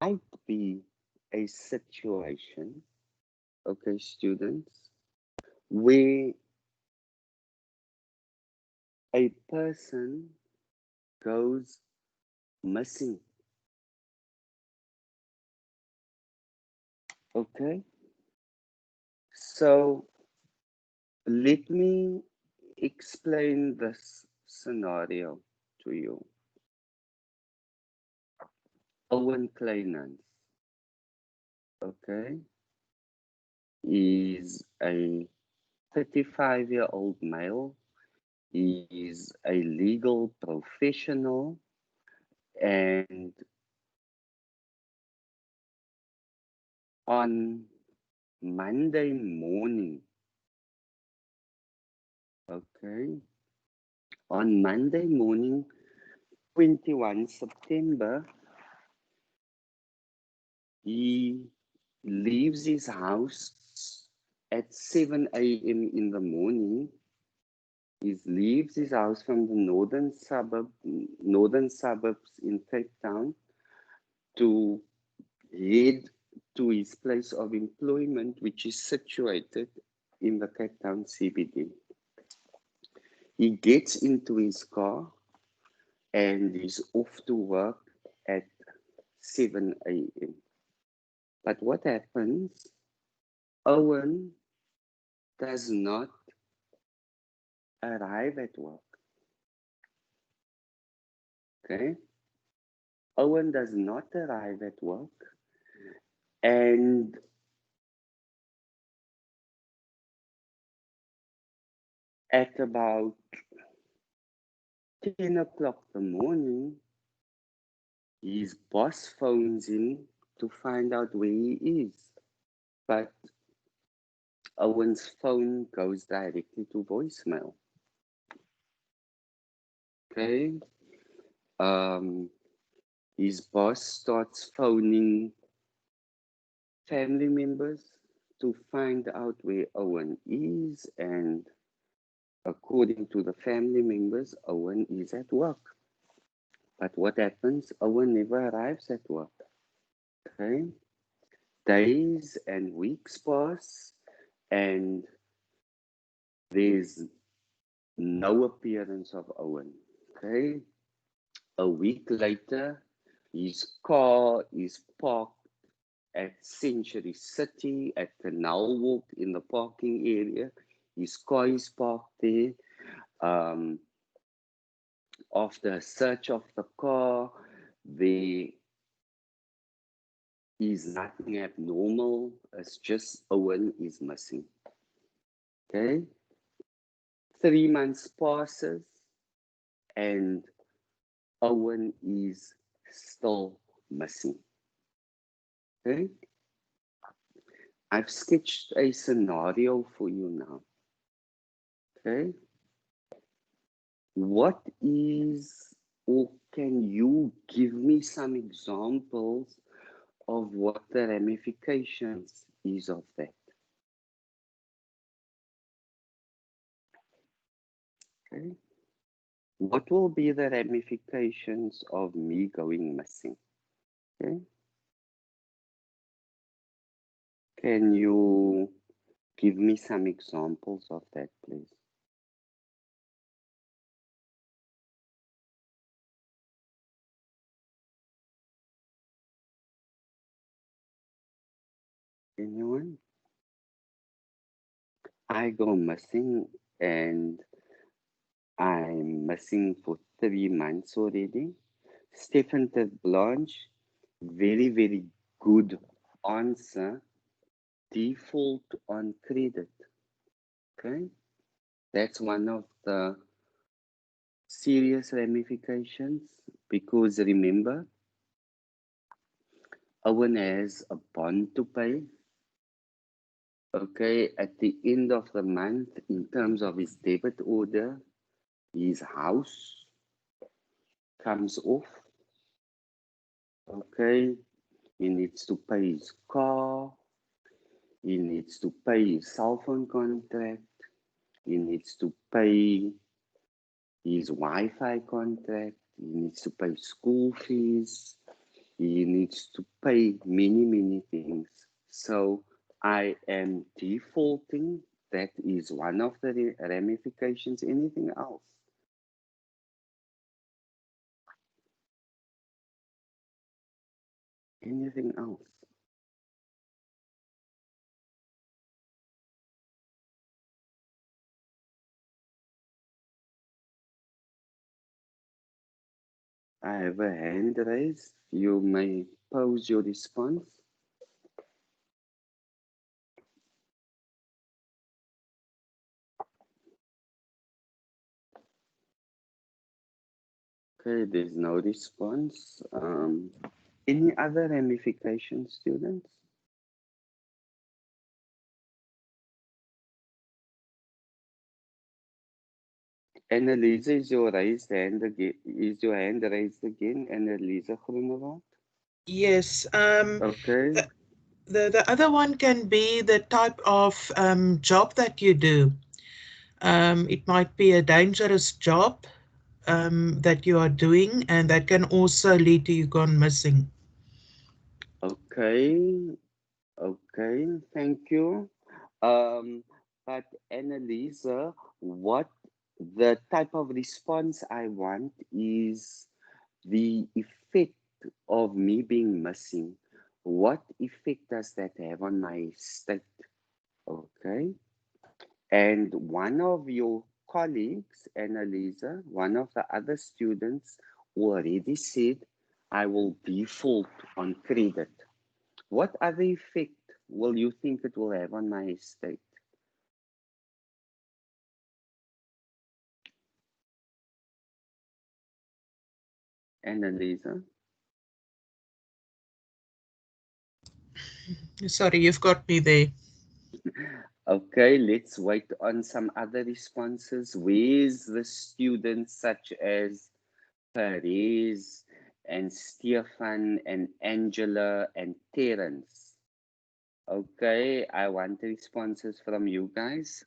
might be a situation, okay, students, where a person goes missing, okay? So let me explain this scenario to you. Owen Kleinans, okay, is a 35-year-old male. He is a legal professional, and on Monday morning, okay, on Monday morning, 21 September, he leaves his house at 7 a.m. in the morning. He leaves his house from the northern suburbs in Cape Town to head to his place of employment, which is situated in the Cape Town CBD. He gets into his car and is off to work at 7 a.m. But what happens? Owen does not arrive at work. Okay? Owen does not arrive at work, and at about 10 o'clock the morning, his boss phones him to find out where he is. But Owen's phone goes directly to voicemail. Okay? Um, his boss starts phoning family members to find out where Owen is, and according to the family members, Owen is at work. But what happens? Owen never arrives at work. Okay? Days and weeks pass, and there's no appearance of Owen. Okay? A week later, his car is parked at Century City at Canal Walk in the parking area. His car is parked there. Um, After a search of the car, there is nothing abnormal. It's just Owen is missing. Okay? 3 months passes and Owen is still missing. Okay? I've sketched a scenario for you now. Okay? What is, or can you give me some examples of what the ramifications is of that? Okay? What will be the ramifications of me going missing? Okay? Can you give me some examples of that, please? Anyone? I go missing and I'm missing for 3 months already. Stephen Blanche, very, very good answer. Default on credit. Okay? That's one of the serious ramifications because remember, Owen has a bond to pay. Okay, at the end of the month, in terms of his debit order, his house comes off. Okay, he needs to pay his car, he needs to pay his cell phone contract, he needs to pay his Wi-Fi contract, he needs to pay school fees, he needs to pay many things. So I am defaulting. That is one of the ramifications. Anything else? Anything else? I have a hand raised. You may pose your response. Okay, there's no response. Any other ramifications, students? Annalisa, is your hand raised again? Annalisa Groenewald? Yes. Okay. The other one can be the type of job that you do. It might be a dangerous job that you are doing, and that can also lead to you gone missing. Okay. Okay. Thank you. But Annalisa, what the type of response I want is the effect of me being missing. What effect does that have on my state? Okay. And one of your colleagues, Annalisa, one of the other students already said, I will default on credit. What other effect will you think it will have on my estate? Annalisa? Sorry, you've got me there. Okay, let's wait on some other responses. Where's the students such as Perez and Stefan and Angela and Terence? Okay, I want responses from you guys.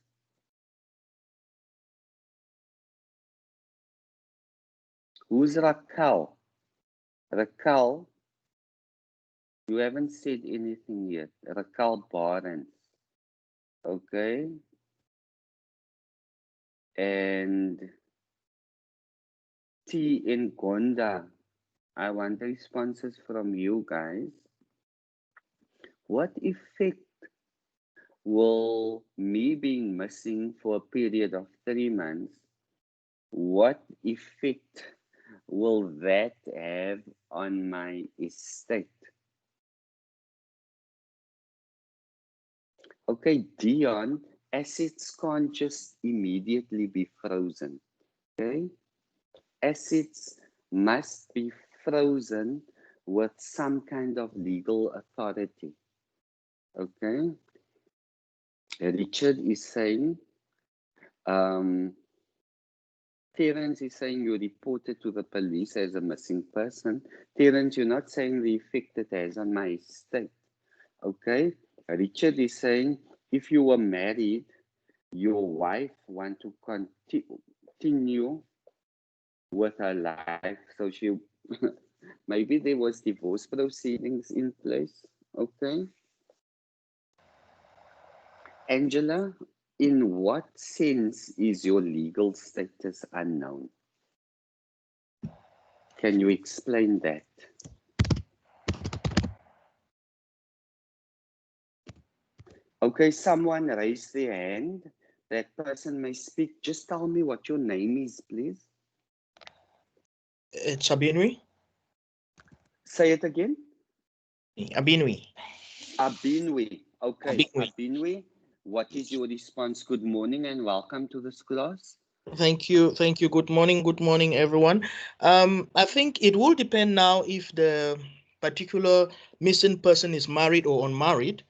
Who's Raquel? Raquel, you haven't said anything yet. Raquel Barnes. Okay. And T in Gonda. I want responses from you guys. What effect will me being missing for a period of 3 months, what effect will that have on my estate? Okay, Dion, assets can't just immediately be frozen. Okay, assets must be frozen with some kind of legal authority. Okay, Richard is saying, Terence is saying you reported to the police as a missing person. Terence, you're not saying the effect it has on my estate. Okay, Richard is saying if you were married, your wife want to continue with her life, so she maybe there was divorce proceedings in place. Okay, Angela, in what sense is your legal status unknown? Can you explain that? Okay, someone raised their hand. That person may speak. Just tell me what your name is, please. It's Abinwi. Say it again. Abinwi. Abinwi. Okay, Abinwi. Abinwi, what is your response? Good morning and welcome to this class. Thank you. Thank you. Good morning, everyone. I think it will depend now if the particular missing person is married or unmarried.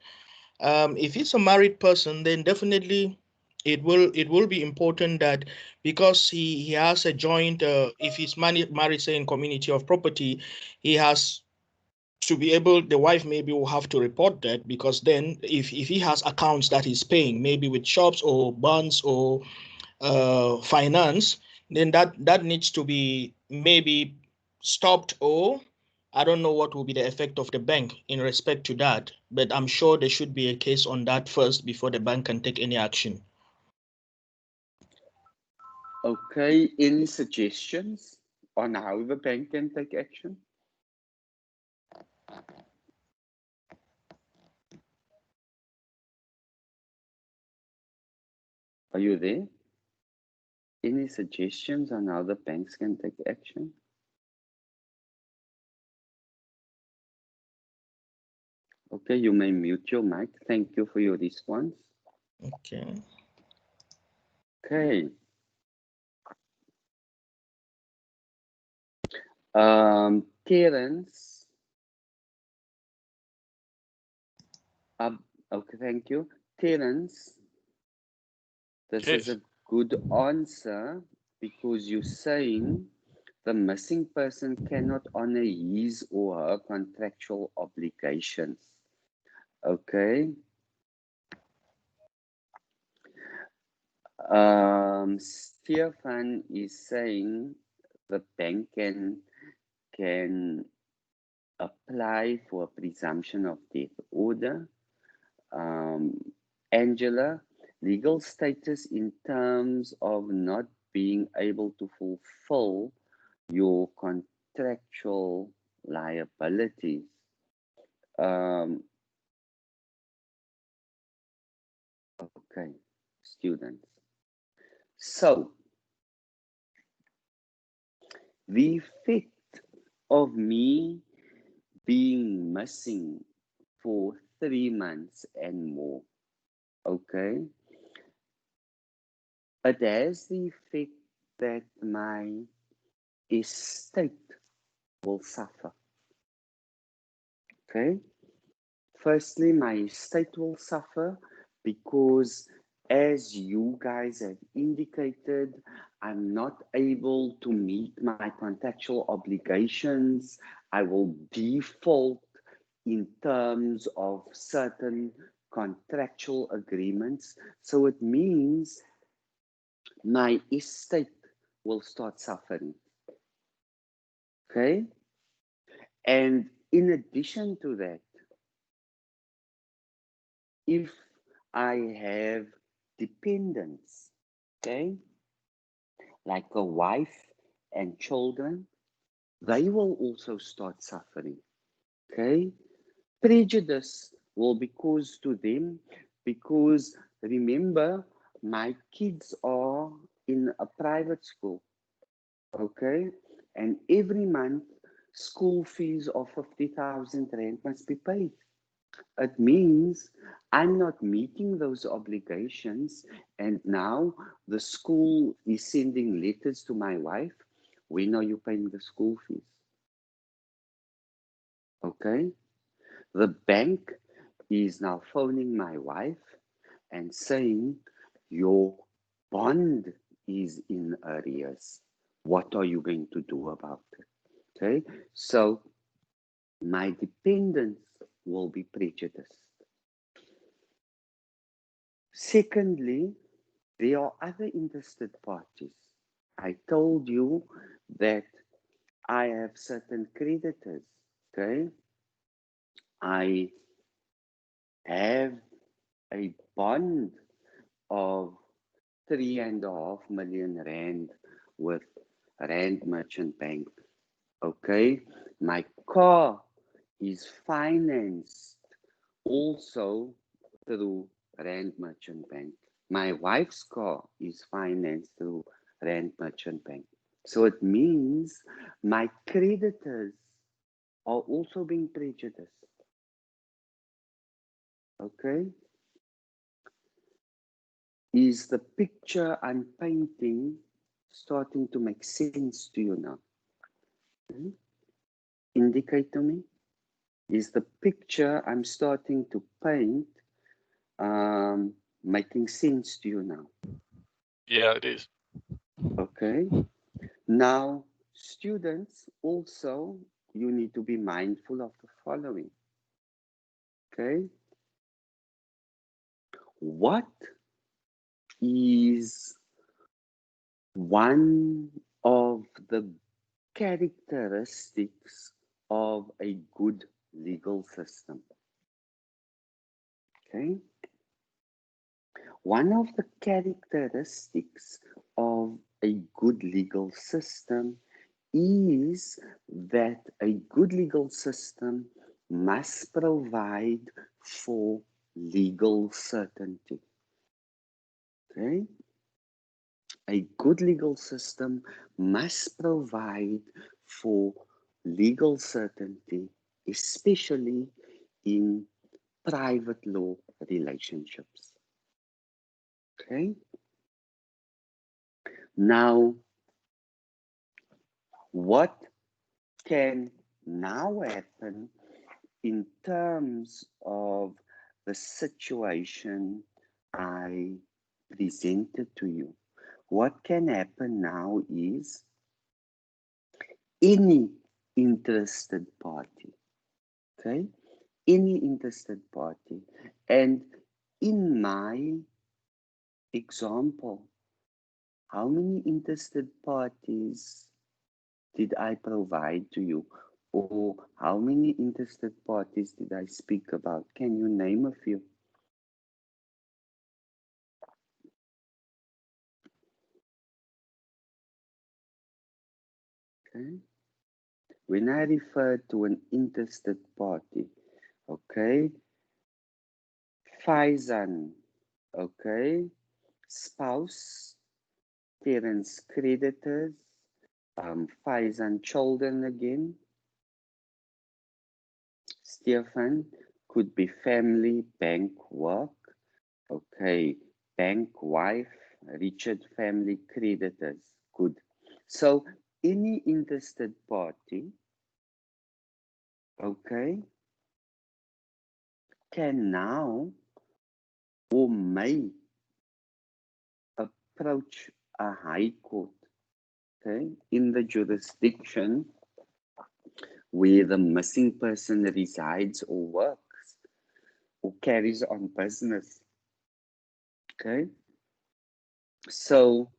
If it's a married person, then definitely it will be important that because he has a joint if he's married say in community of property, he has to be able, the wife maybe will have to report that, because then if he has accounts that he's paying maybe with shops or bonds or finance, then that needs to be maybe stopped or I don't know what will be the effect of the bank in respect to that, but I'm sure there should be a case on that first before the bank can take any action. Okay, any suggestions on how the bank can take action? Are you there? Any suggestions on how the banks can take action? Okay, you may mute your mic. Thank you for your response. Okay. Okay. Terence. Okay, thank you. Terence, this is Yes. a good answer because you're saying the missing person cannot honor his or her contractual obligations. Okay. Stefan is saying the bank can apply for a presumption of death order. Angela, legal status in terms of not being able to fulfill your contractual liabilities. Okay, students. So, the effect of me being missing for 3 months and more, okay, it has the effect that my estate will suffer. Okay. Firstly, my estate will suffer because, as you guys have indicated, I'm not able to meet my contractual obligations. I will default in terms of certain contractual agreements. So it means my estate will start suffering. Okay. And in addition to that, if I have dependents, okay, like a wife and children, they will also start suffering, okay? Prejudice will be caused to them because remember, my kids are in a private school, okay? And every month, school fees of 50,000 Rand must be paid. It means I'm not meeting those obligations, and now the school is sending letters to my wife. When are you paying the school fees? Okay. The bank is now phoning my wife and saying, your bond is in arrears. What are you going to do about it? Okay. So my dependents will be prejudiced. Secondly, there are other interested parties. I told you that I have certain creditors, okay? I have a bond of 3.5 million Rand with Rand Merchant Bank, okay? My car is financed also through Rand Merchant Bank. My wife's car is financed through Rand Merchant Bank. So it means my creditors are also being prejudiced. Okay? Is the picture I'm painting starting to make sense to you now? Hmm? Indicate to me. Is the picture I'm starting to paint making sense to you now? Yeah, it is. Okay. Now, students, also, you need to be mindful of the following. Okay. What is one of the characteristics of a good legal system. Okay? One of the characteristics of a good legal system is that a good legal system must provide for legal certainty. Okay? A good legal system must provide for legal certainty, especially in private law relationships. Okay? Now, what can now happen in terms of the situation I presented to you? What can happen now is any interested party, okay? Any interested party. And in my example, how many interested parties did I provide to you? Or how many interested parties did I speak about? Can you name a few? Okay. When I refer to an interested party, okay, Faizan, okay, spouse, parents, creditors, Faizan children again, Stefan could be family, bank, work, okay, bank, wife, Richard, family, creditors, good. So any interested party, okay, can now or may approach a high court, okay, in the jurisdiction where the missing person resides or works or carries on business, okay. So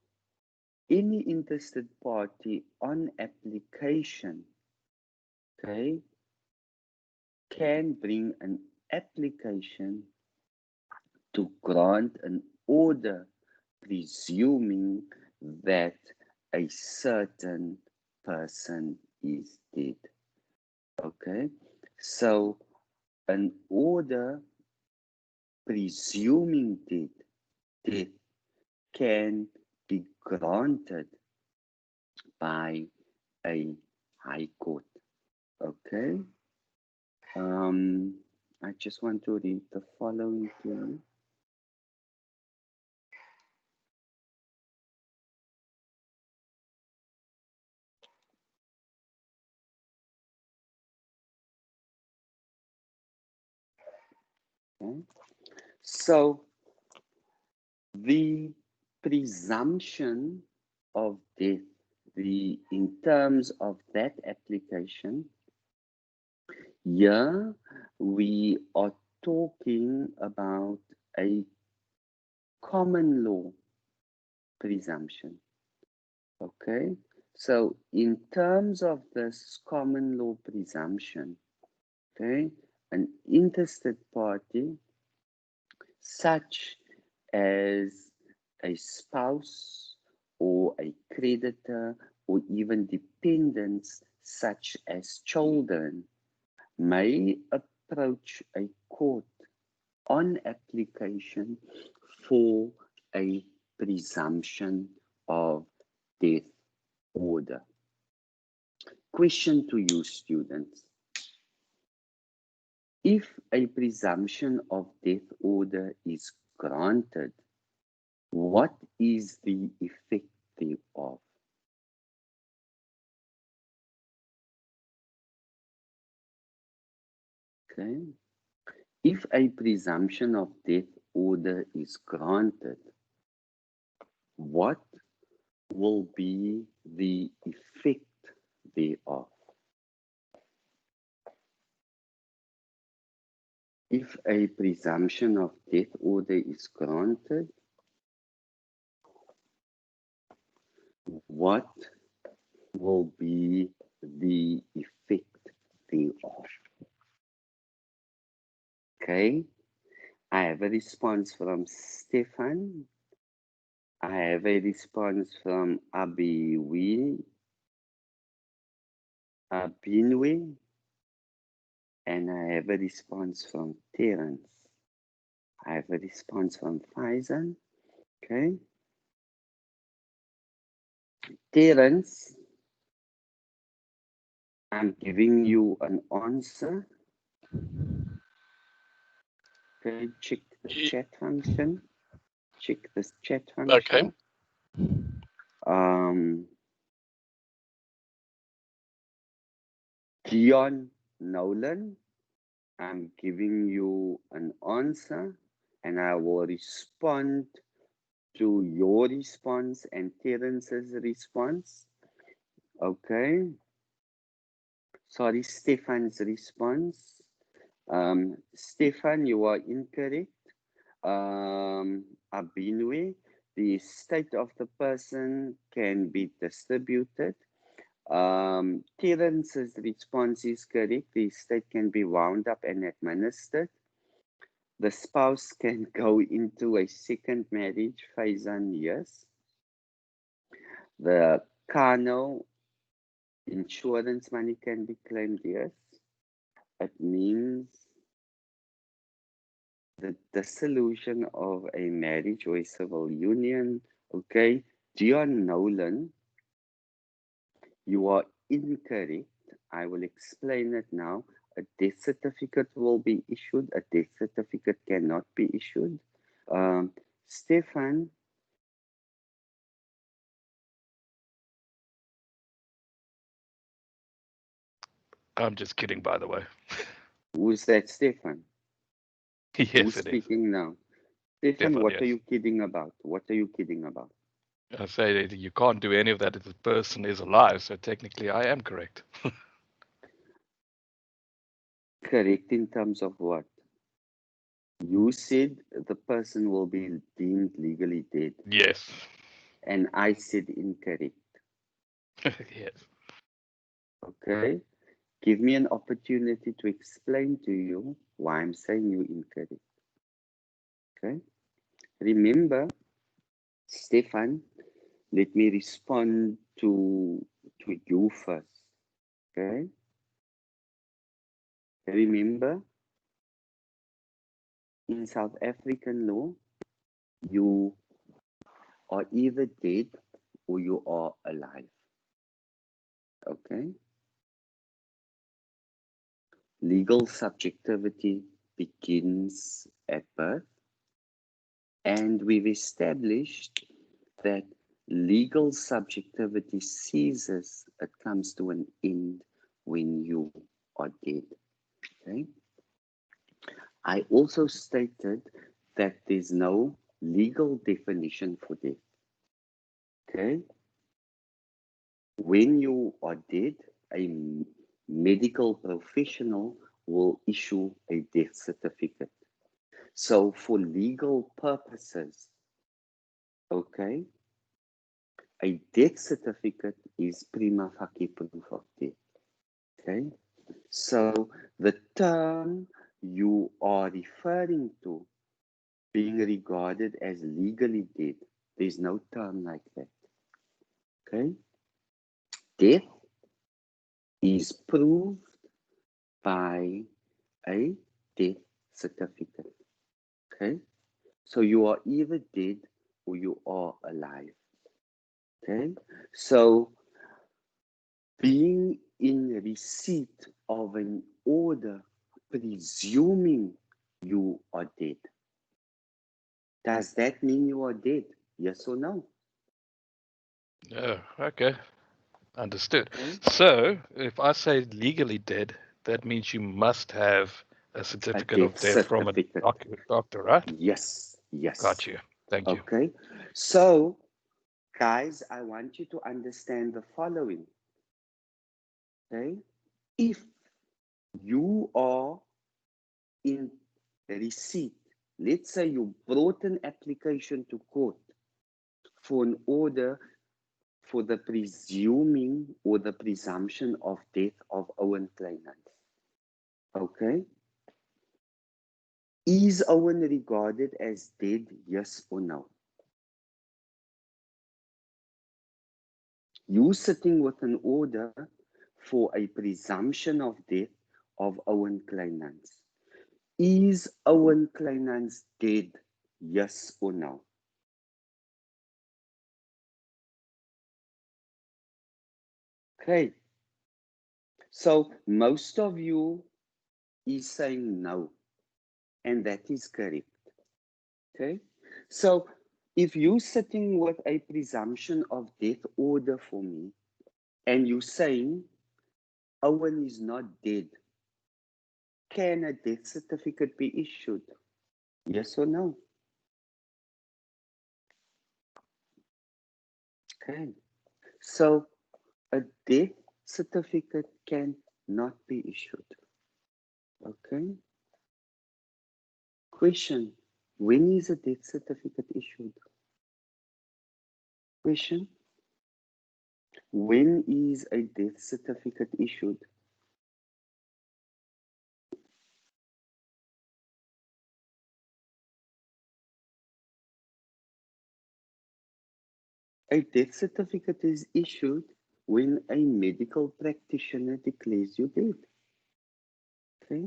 any interested party on application, okay, can bring an application to grant an order presuming that a certain person is dead. Okay, so an order presuming death can be granted by a high court. Okay, I just want to read the following to you. Okay. So the presumption of death, in terms of that application, here we are talking about a common law presumption. Okay, so in terms of this common law presumption, okay, an interested party such as a spouse or a creditor or even dependents such as children may approach a court on application for a presumption of death order. Question to you, students. If a presumption of death order is granted, what is the effect thereof? Okay. If a presumption of death order is granted, what will be the effect thereof? If a presumption of death order is granted, what will be the effect thereof. Okay, I have a response from Stefan. I have a response from Abinwe, and I have a response from Terence. I have a response from Faizan. Okay, Terence, I'm giving you an answer. Okay, check the chat function. Check this chat function. Okay. Dion Nolan, I'm giving you an answer and I will respond to your response and Terence's response. Okay. Sorry, Stefan's response. Stefan, you are incorrect. Abinwe, the state of the person can be distributed. Terence's response is correct. The state can be wound up and administered. The spouse can go into a second marriage, Faizan, yes. The carnal insurance money can be claimed, yes. It means the dissolution of a marriage or a civil union. Okay, Dion Nolan, you are incorrect. I will explain it now. A death certificate will be issued. A death certificate cannot be issued. Stefan, I'm just kidding, by the way. who's that Stefan? Yes, Who's it is. speaking now? Stefan, Stefan, what yes. are you kidding about? What are you kidding about? I say that you can't do any of that if the person is alive, so technically I am correct. Correct in terms of what? You said the person will be deemed legally dead, Yes. and I said incorrect. Yes. Okay? Give me an opportunity to explain to you why I'm saying you incorrect. Okay? Remember, Stefan, let me respond to you first. Okay? Remember, in South African law, you are either dead or you are alive. Okay? Legal subjectivity begins at birth, and we've established that legal subjectivity ceases, it comes to an end when you are dead. Okay? I also stated that there's no legal definition for death. Okay? When you are dead, a medical professional will issue a death certificate. So for legal purposes, okay, a death certificate is prima facie proof of death. Okay, so the term you are referring to being regarded as legally dead, there's no term like that. Okay, death is proved by a death certificate. Okay, so you are either dead or you are alive. Okay, so being in receipt of an order presuming you are dead, does that mean you are dead? Yes or no? Oh, okay. Understood. Okay, So if I say legally dead, that means you must have a a certificate of death death from a certificate. doctor, right? Yes, Got yes. you. Thank you. Okay, so guys, I want you to understand the following. Okay, if you are in receipt, let's say you brought an application to court for an order for the presuming or the presumption of death of Owen Kleinhans. Okay. Is Owen regarded as dead, yes or no? You sitting with an order for a presumption of death of Owen Kleinans. Is Owen Kleinans dead, yes or no? Okay. So most of you is saying no, and that is correct. Okay. So if you're sitting with a presumption of death order for me, and you're saying Owen is not dead, can a death certificate be issued? Yes or no? Okay. So a death certificate cannot be issued. Okay. Question. When is a death certificate issued? Question. When is a death certificate issued? A death certificate is issued when a medical practitioner declares you dead. Okay?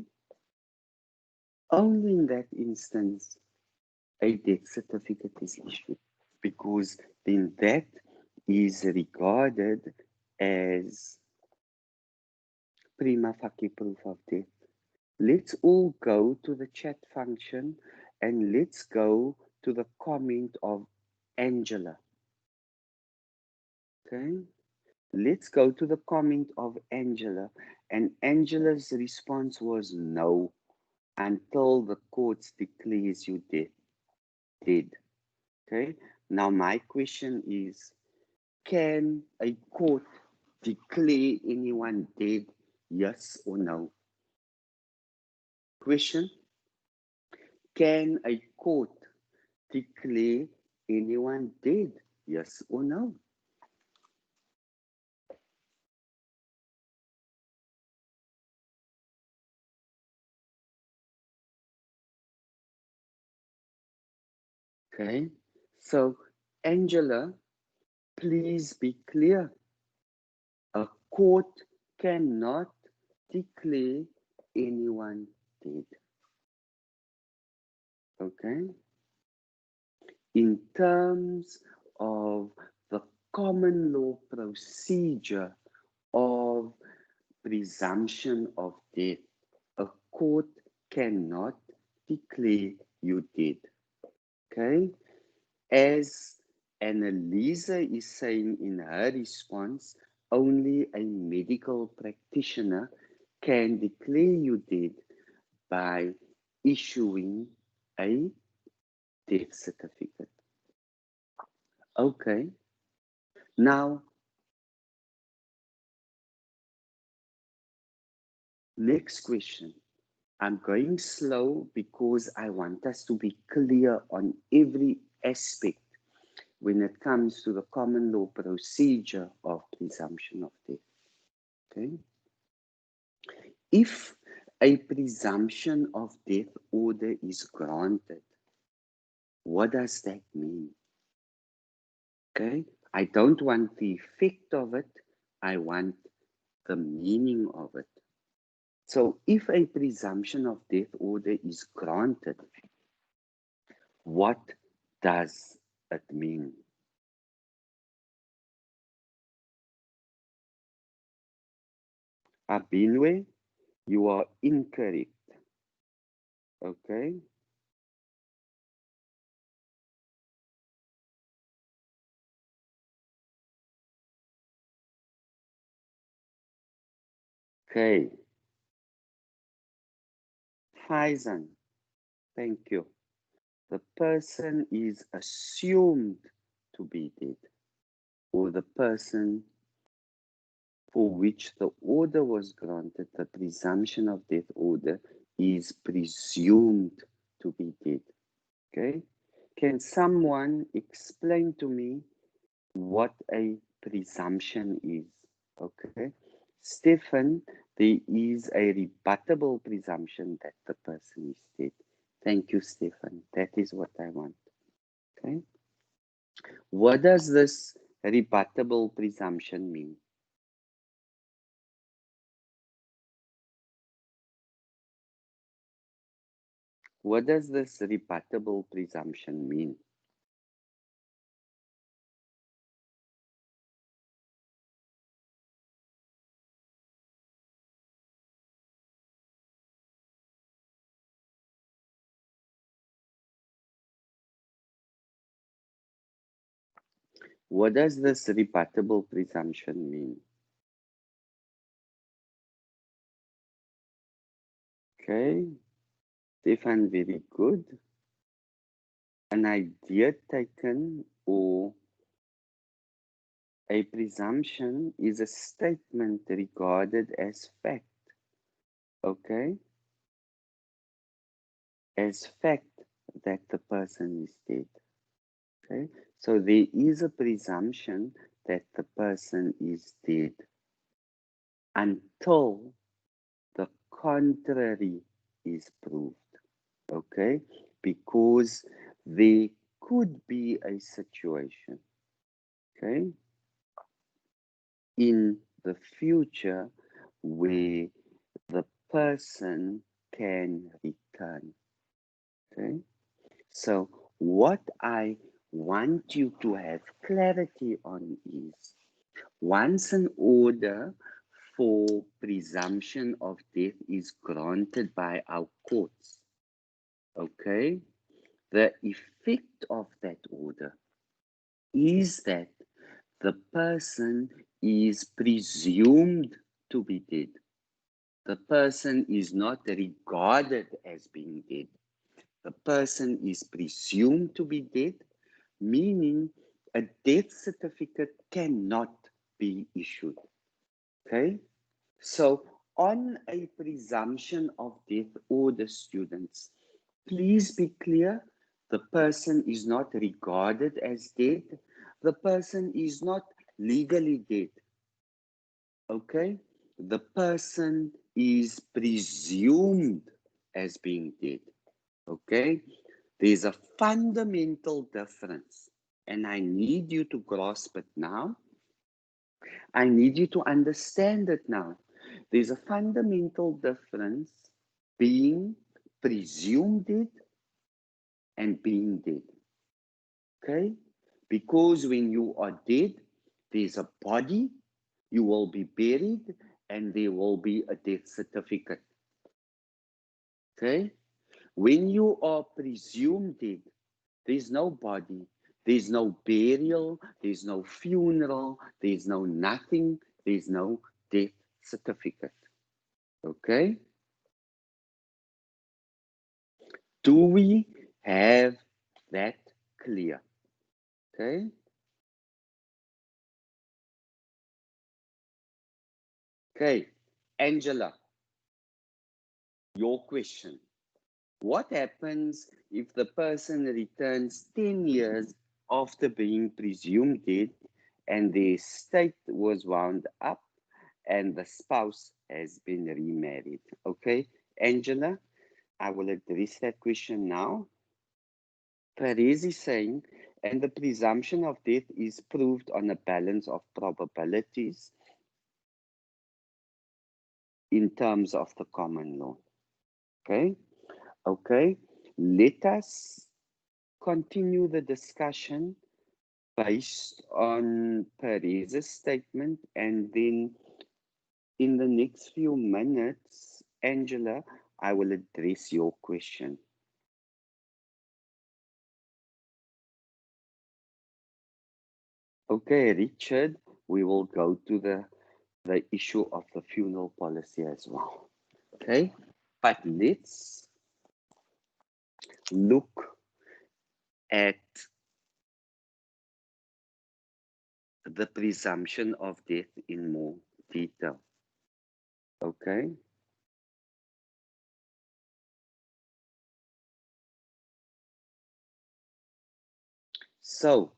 Only in that instance, a death certificate is issued, because then that is regarded as prima facie proof of death. Let's all go to the chat function and let's go to the comment of Angela. Okay? Let's go to the comment of Angela. And Angela's response was no, until the courts declares you dead. Okay? Now my question is, can a court declare anyone dead, yes or no? Question. Can a court declare anyone dead, yes or no? Okay, so Angela, please be clear. A court cannot declare anyone dead. Okay, in terms of the common law procedure of presumption of death, a court cannot declare you dead. Okay, as Annalisa is saying in her response, only a medical practitioner can declare you dead by issuing a death certificate. Okay, now next question. I'm going slow because I want us to be clear on every aspect when it comes to the common law procedure of presumption of death. Okay? If a presumption of death order is granted, what does that mean? Okay? I don't want the effect of it, I want the meaning of it. So if a presumption of death order is granted, what does it mean? Abinwe, you are incorrect. Okay? Okay. Faizan, thank you. The person is assumed to be dead, or the person for which the order was granted, the presumption of death order, is presumed to be dead. Okay? Can someone explain to me what a presumption is? Okay? Stefan, there is a rebuttable presumption that the person is dead. Thank you, Stefan. That is what I want. Okay. What does this rebuttable presumption mean? What does this rebuttable presumption mean? What does this rebuttable presumption mean? Okay, Stefan, very good. An idea taken or a presumption is a statement regarded as fact. Okay, as fact that the person is dead. Okay, so there is a presumption that the person is dead until the contrary is proved. Okay, because there could be a situation, okay, in the future where the person can return. Okay, so what I want you to have clarity on is once an order for presumption of death is granted by our courts, okay, the effect of that order is that the person is presumed to be dead. The person is not regarded as being dead. The person is presumed to be dead, meaning a death certificate cannot be issued. Okay? So, on a presumption of death order, students, please be clear, the person is not regarded as dead. The person is not legally dead. Okay? The person is presumed as being dead. Okay? There's a fundamental difference, and I need you to grasp it now. I need you to understand it now. There's a fundamental difference being presumed dead and being dead. Okay? Because when you are dead, there's a body, you will be buried, and there will be a death certificate. Okay? When you are presumed dead, there's no body, there's no burial, there's no funeral, there's no nothing, there's no death certificate. Okay? Do we have that clear? Okay? Okay, Angela, your question. What happens if the person returns 10 years after being presumed dead and the estate was wound up and the spouse has been remarried? Okay, Angela, I will address that question now. Perez is saying, and the presumption of death is proved on a balance of probabilities in terms of the common law. Okay, okay. Let us continue the discussion based on Perez's statement, and then in the next few minutes, Angela, I will address your question. Okay, Richard, we will go to the issue of the funeral policy as well. Okay, but let's look at the presumption of death in more detail. Okay. So,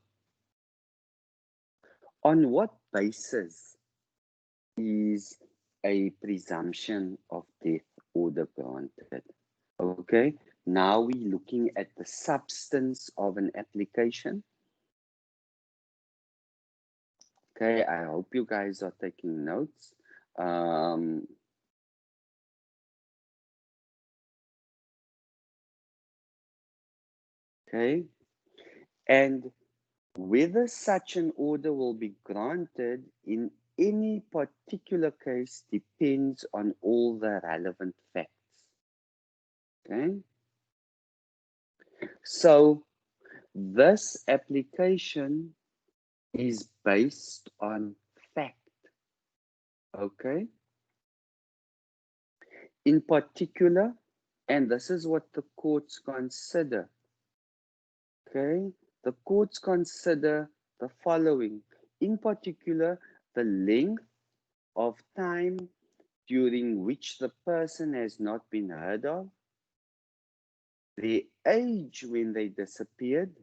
on what basis is a presumption of death order granted. Okay, now we're looking at the substance of an application. Okay, I hope you guys are taking notes. Okay, and whether such an order will be granted in any particular case depends on all the relevant facts. Okay, so this application is based on fact. Okay, in particular, and this is what the courts consider. Okay, the courts consider the following. In particular, the length of time during which the person has not been heard of, the age when they disappeared,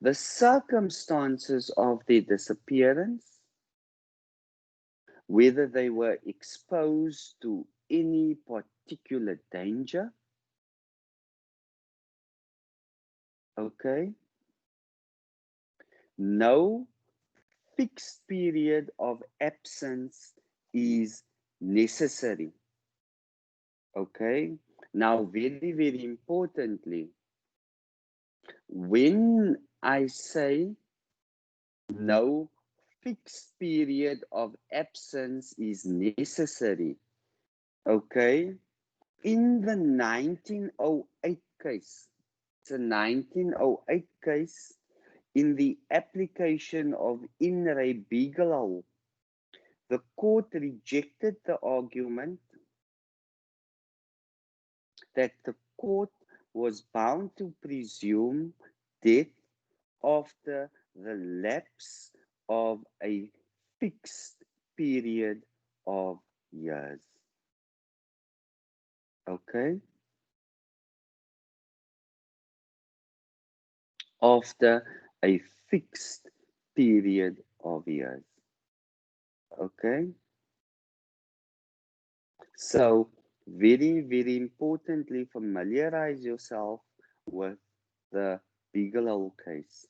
the circumstances of their disappearance, whether they were exposed to any particular danger. Okay, no fixed period of absence is necessary. Okay, now very importantly, when I say no fixed period of absence is necessary, okay, in the 1908 case, it's a 1908 case, in the application of In re Bigelow, the court rejected the argument that the court was bound to presume death after the lapse of a fixed period of years. Okay? After a fixed period of years. Okay? So, very importantly, familiarize yourself with the Bigelow case.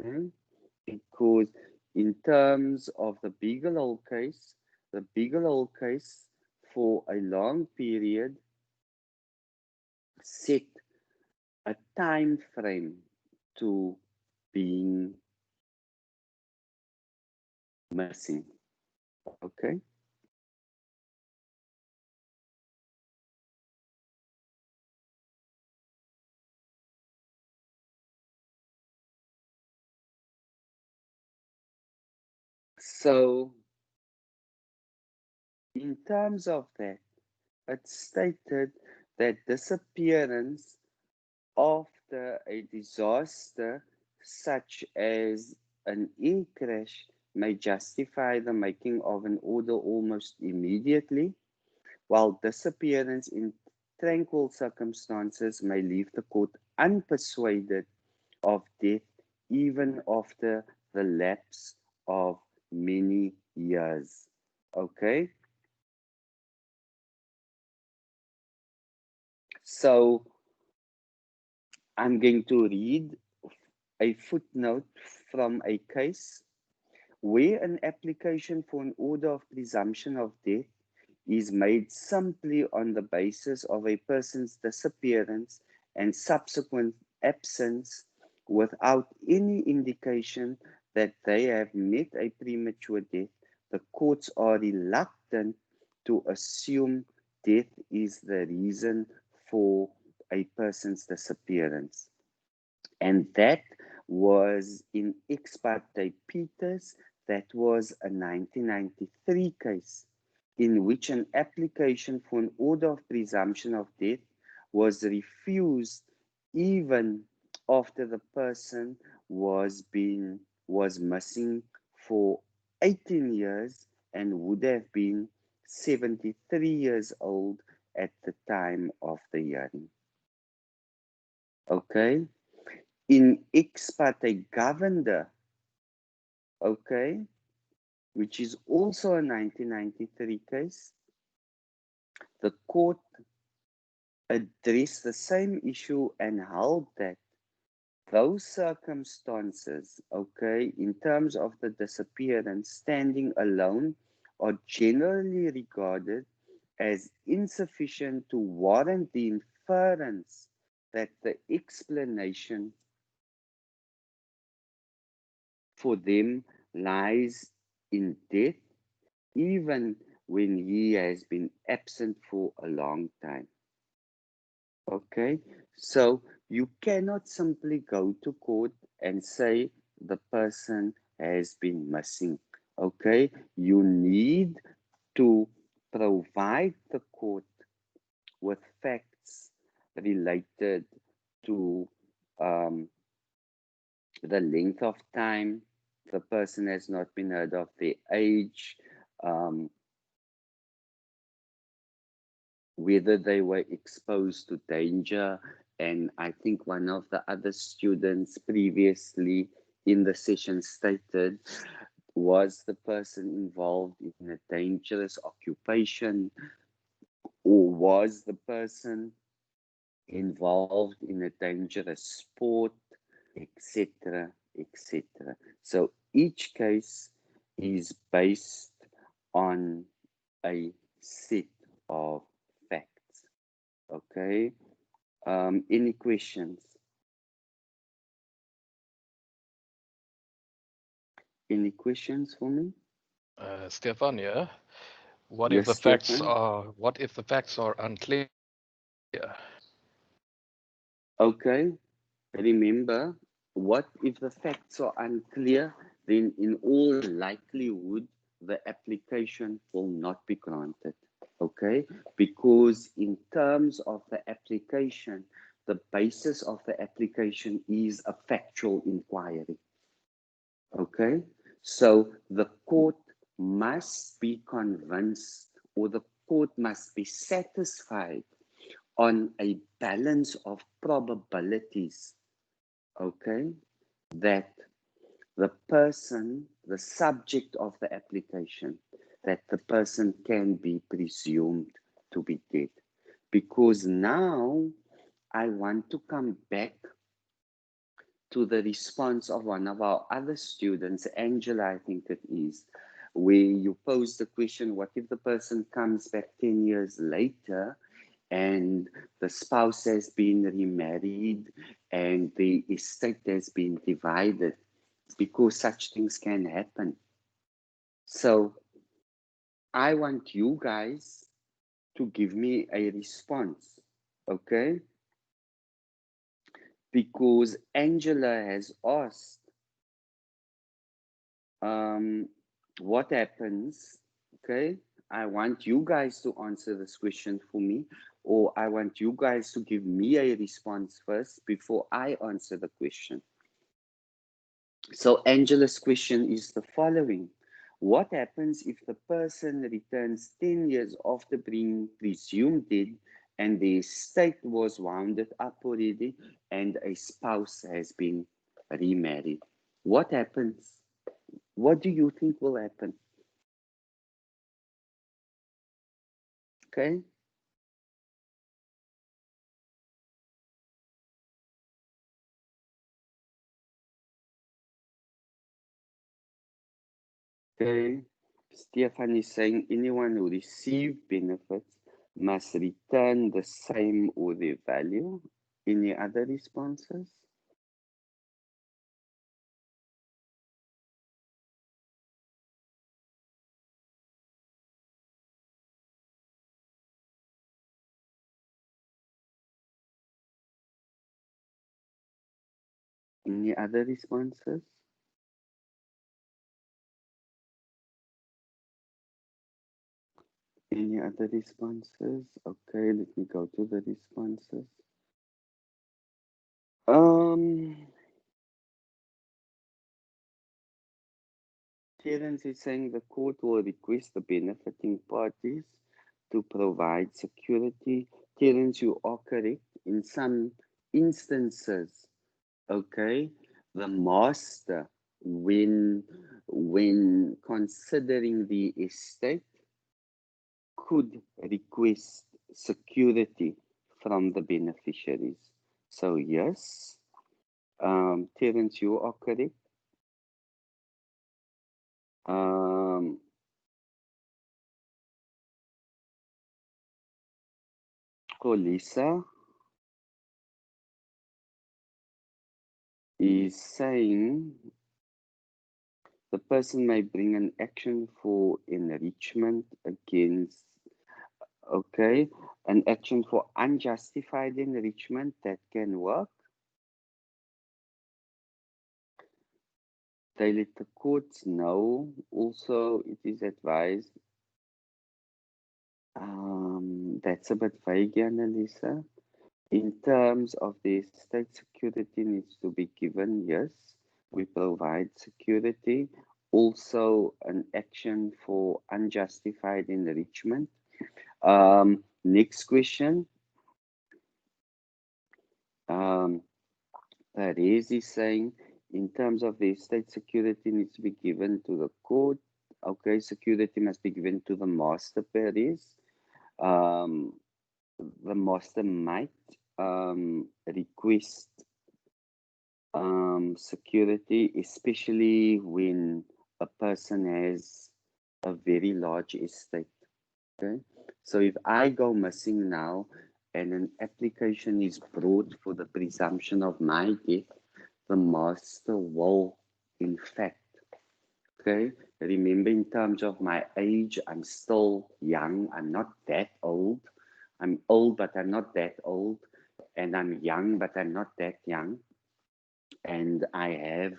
Okay? Because in terms of the Bigelow case, the Bigelow case for a long period set a time frame to being missing. Okay? So, in terms of that, it stated that disappearance after a disaster such as an air crash may justify the making of an order almost immediately, while disappearance in tranquil circumstances may leave the court unpersuaded of death even after the lapse of many years. Okay? So I'm going to read a footnote from a case where an application for an order of presumption of death is made simply on the basis of a person's disappearance and subsequent absence without any indication that they have met a premature death, the courts are reluctant to assume death is the reason for a person's disappearance. And that was in Ex parte Peters. That was a 1993 case in which an application for an order of presumption of death was refused even after the person was missing for 18 years and would have been 73 years old at the time of the hearing. Okay? In Ex parte Governor, okay, which is also a 1993 case, the court addressed the same issue and held that those circumstances, okay, in terms of the disappearance, standing alone, are generally regarded as insufficient to warrant the inference that the explanation for them lies in death, even when he has been absent for a long time. Okay, so you cannot simply go to court and say the person has been missing. Okay, you need to provide the court with facts related to the length of time the person has not been heard of, their age, whether they were exposed to danger. And I think one of the other students previously in the session stated, was the person involved in a dangerous occupation, or was the person involved in a dangerous sport, etc., etc. So each case is based on a set of facts. Okay. Any questions? Any questions for me? Stefan, yeah. What if Yes, the facts Stefan. are unclear? Okay. Remember, what if the facts are unclear? Then, in all likelihood, the application will not be granted. Okay, because in terms of the application, the basis of the application is a factual inquiry. Okay, so the court must be convinced, or the court must be satisfied on a balance of probabilities, okay, that the person, the subject of the application, that the person can be presumed to be dead. Because now I want to come back to the response of one of our other students, Angela, I think it is, where you pose the question, what if the person comes back 10 years later and the spouse has been remarried and the estate has been divided? Because such things can happen. So I want you guys to give me a response, okay? Because Angela has asked, what happens, okay? I want you guys to answer this question for me, or I want you guys to give me a response first before I answer the question. So Angela's question is the following. What happens if the person returns 10 years after being presumed dead and the estate was wounded up already and a spouse has been remarried? What happens? What do you think will happen? Okay. Okay. Stefan is saying anyone who received benefits must return the same or their value. Any other responses? Any other responses? Any other responses? Okay, let me go to the responses. Terence is saying the court will request the benefiting parties to provide security. Terence, you are correct. In some instances, okay, the master, when when considering the estate, could request security from the beneficiaries. So yes, Terence, you are correct. Lisa is saying the person may bring an action for enrichment against, okay, an action for unjustified enrichment that can work. They let the courts know. Also, it is advised. That's a bit vague, Annalisa. In terms of the state security needs to be given, yes, we provide security. Also, an action for unjustified enrichment. Next question. Perez is saying, in terms of the state security needs to be given to the court. Okay, security must be given to the master, Perez. The master might request security, especially when a person has a very large estate. Okay, so if I go missing now and an application is brought for the presumption of my death, the master will, in fact, okay, remember in terms of my age, I'm still young, I'm not that old. I'm old, but I'm not that old, and I'm young, but I'm not that young. And I have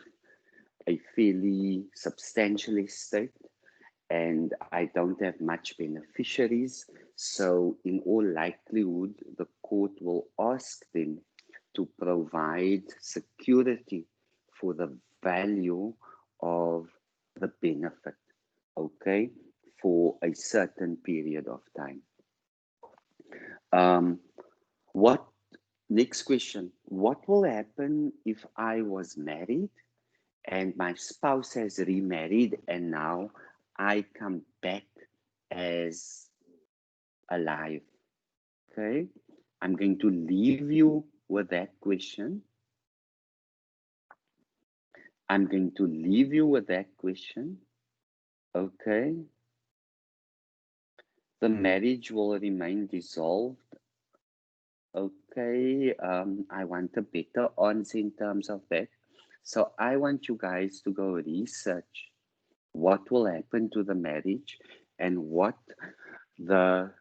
a fairly substantial estate, and I don't have much beneficiaries. So, in all likelihood, the court will ask them to provide security for the value of the benefit, okay, for a certain period of time. What Next question. What will happen if I was married and my spouse has remarried and now I come back as alive? Okay. I'm going to leave you with that question. I'm going to leave you with that question. Okay. The marriage will remain dissolved. Okay. I want a better answer in terms of that. So I want you guys to go research what will happen to the marriage and what the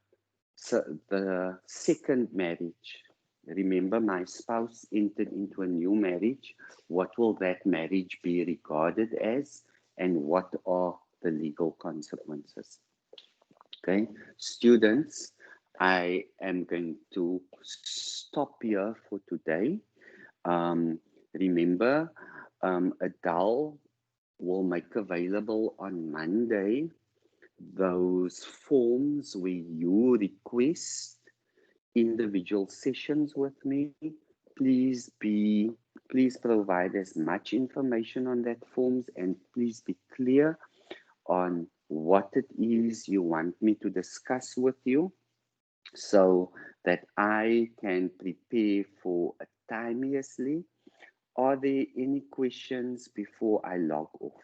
second marriage. Remember, my spouse entered into a new marriage. What will that marriage be regarded as, and what are the legal consequences? Okay, students, I am going to stop here for today. Remember, Adele will make available on Monday those forms where you request individual sessions with me. Please provide as much information on that forms, and please be clear on what it is you want me to discuss with you, so that I can prepare for it timeously. Are there any questions before I log off?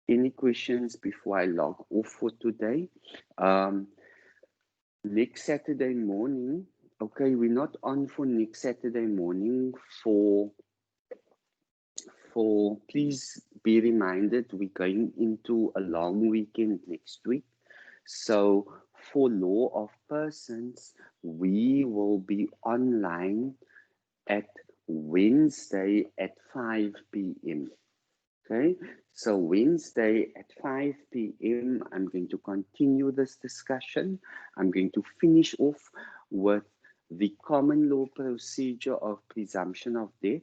Any questions before I log off for today? Next Saturday morning, okay, we're not on for next Saturday morning for please be reminded, we're going into a long weekend next week. So for law of persons, we will be online at Wednesday at 5 p.m. Okay, so Wednesday at 5 p.m., I'm going to continue this discussion. I'm going to finish off with the common law procedure of presumption of death,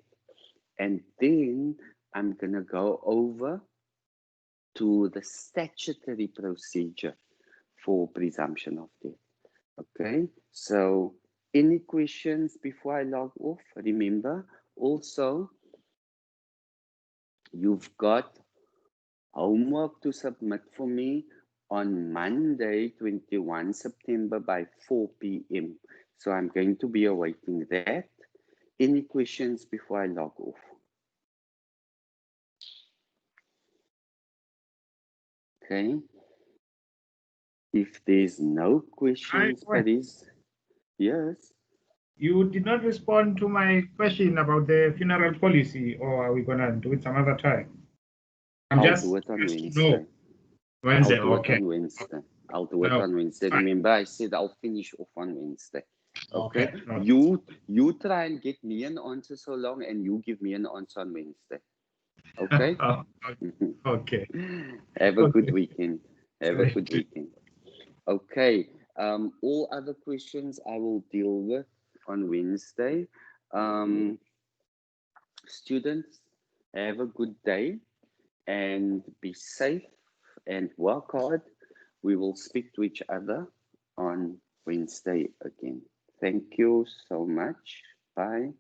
and then I'm going to go over to the statutory procedure for presumption of death. Okay, so any questions before I log off? Remember, also, you've got homework to submit for me on Monday, 21 September by 4 p.m. So I'm going to be awaiting that. Any questions before I log off? Okay. If there's no questions, but yes. You did not respond to my question about the funeral policy, or are we gonna do it some other time? I'll do it on Wednesday. Wednesday, I'll do okay. it on Wednesday. I'll do it No, on Wednesday. fine. Remember, I said I'll finish off on Wednesday. Okay. No. You try and get me an answer so long, and you give me an answer on Wednesday. Okay. Okay. Have a good weekend. Have a good weekend. Okay. All other questions I will deal with on Wednesday. Students, have a good day and be safe and work hard. We will speak to each other on Wednesday again. Thank you so much. Bye.